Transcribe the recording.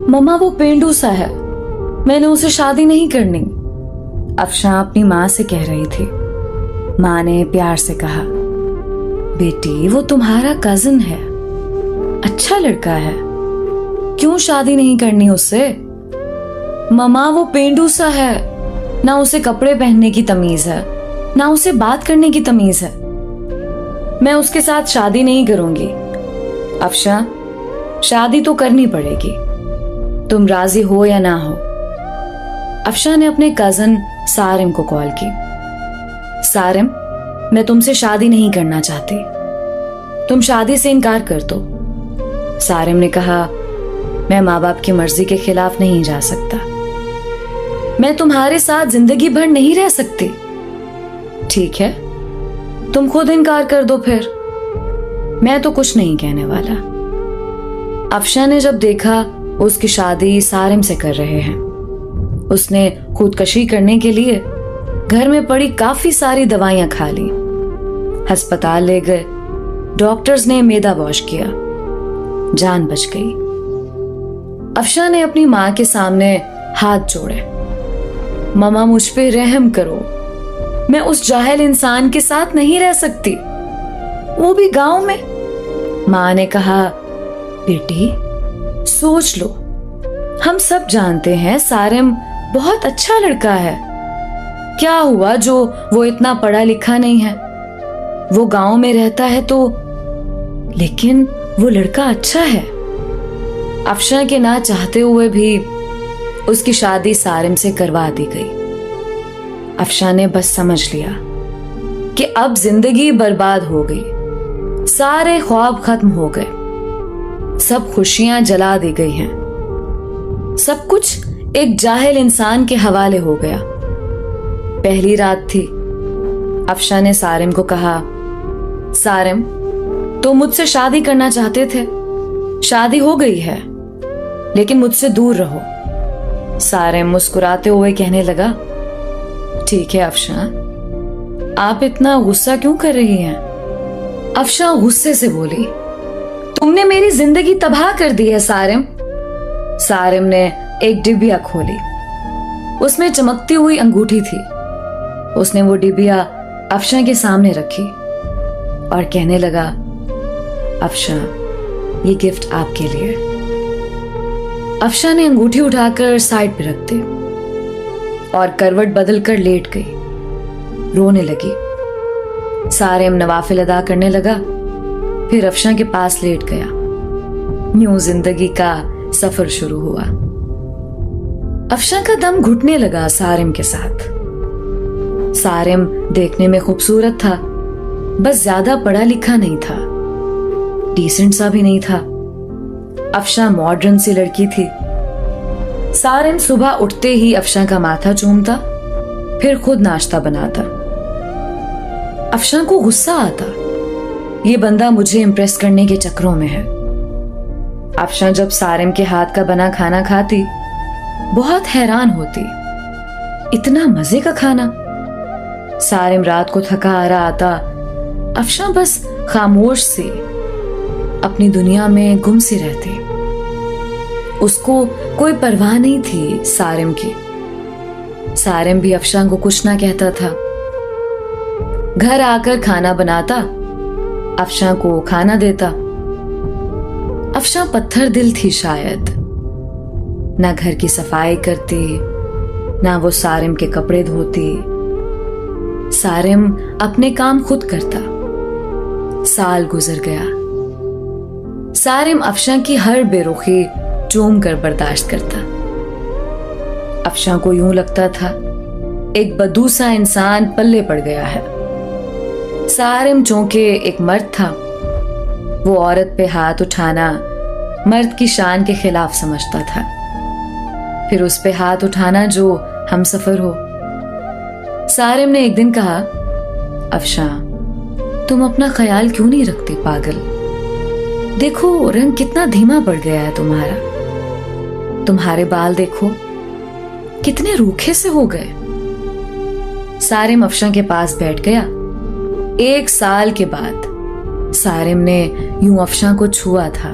मम्मा वो पेंडू सा है, मैंने उसे शादी नहीं करनी, अफशां अपनी माँ से कह रही थी। माँ ने प्यार से कहा, बेटी वो तुम्हारा कजिन है, अच्छा लड़का है, क्यों शादी नहीं करनी उससे? मम्मा वो पेंडू सा है, ना उसे कपड़े पहनने की तमीज है, ना उसे बात करने की तमीज है, मैं उसके साथ शादी नहीं करूंगी। अफशां, शादी तो करनी पड़ेगी, तुम राजी हो या ना हो। अफशां ने अपने कजन सारिम को कॉल की। सारिम, मैं तुमसे शादी नहीं करना चाहती, तुम शादी से इनकार कर दो। सारिम ने कहा, मैं माँ बाप की मर्जी के खिलाफ नहीं जा सकता, मैं तुम्हारे साथ जिंदगी भर नहीं रह सकती। ठीक है, तुम खुद इनकार कर दो फिर, मैं तो कुछ नहीं कहने वाला। अफशां ने जब देखा उसकी शादी सारिम से कर रहे हैं, उसने खुदकशी करने के लिए घर में पड़ी काफी सारी दवाइयां खा ली, अस्पताल ले गए, डॉक्टर्स ने मेदा वॉश किया, जान बच गई। अफशां ने अपनी मां के सामने हाथ जोड़े, मम्मा मुझ पे रहम करो, मैं उस जाहिल इंसान के साथ नहीं रह सकती, वो भी गांव में। मां ने कहा, बेटी सोच लो, हम सब जानते हैं सारिम बहुत अच्छा लड़का है, क्या हुआ जो वो इतना पढ़ा लिखा नहीं है, वो गांव में रहता है तो, लेकिन वो लड़का अच्छा है। अफशां के ना चाहते हुए भी उसकी शादी सारिम से करवा दी गई। अफशां ने बस समझ लिया कि अब जिंदगी बर्बाद हो गई, सारे ख्वाब खत्म हो गए, सब खुशियां जला दी गई हैं, सब कुछ एक जाहिल इंसान के हवाले हो गया। पहली रात थी। अफशां ने सारिम को कहा, सारिम तो मुझसे शादी करना चाहते थे, शादी हो गई है, लेकिन मुझसे दूर रहो। सारिम मुस्कुराते हुए कहने लगा, ठीक है अफशां, आप इतना गुस्सा क्यों कर रही हैं? अफशां गुस्से से बोली, तुमने मेरी जिंदगी तबाह कर दी है सारिम। सारिम ने एक डिबिया खोली, उसमें चमकती हुई अंगूठी थी। उसने वो डिबिया अफशां के सामने रखी और कहने लगा, अफशां ये गिफ्ट आपके लिए। अफशां ने अंगूठी उठाकर साइड पे रख दी और करवट बदलकर लेट गई, रोने लगी। सारिम नवाफिल अदा करने लगा, फिर अफशां के पास लेट गया। यूं जिंदगी का सफर शुरू हुआ। अफशां का दम घुटने लगा सारिम के साथ। सारिम देखने में खूबसूरत था, बस ज्यादा पढ़ा लिखा नहीं था, डिसेंट सा भी नहीं था। अफशां मॉडर्न सी लड़की थी। सारिम सुबह उठते ही अफशां का माथा चूमता, फिर खुद नाश्ता बनाता। अफशां को गुस्सा आता, ये बंदा मुझे इम्प्रेस करने के चक्करों में है। अफशां जब सारिम के हाथ का बना खाना खाती, बहुत हैरान होती, इतना मजे का खाना। सारिम रात को थका आ रहा आता, अफशां बस खामोश सी अपनी दुनिया में गुम सी रहती। उसको कोई परवाह नहीं थी सारिम की। सारिम भी अफशां को कुछ ना कहता था। घर आकर खाना बनाता, अफशां को खाना देता। अफशां पत्थर दिल थी शायद, ना घर की सफाई करती, ना वो सारिम के कपड़े धोती। सारिम अपने काम खुद करता। साल गुजर गया। सारिम अफशां की हर बेरुखी चूम कर बर्दाश्त करता। अफशां को यूं लगता था एक बदूसा इंसान पल्ले पड़ गया है। सारिम चूंकि एक मर्द था, वो औरत पे हाथ उठाना मर्द की शान के खिलाफ समझता था। फिर उस पे हाथ उठाना जो हमसफर हो। सारिम ने एक दिन कहा, अफशां तुम अपना ख्याल क्यों नहीं रखती पागल? देखो रंग कितना धीमा पड़ गया है तुम्हारा, तुम्हारे बाल देखो कितने रूखे से हो गए। सारिम अफशां के पास बैठ गया। 1 साल के बाद सारिम ने यूं अफशां को छुआ था।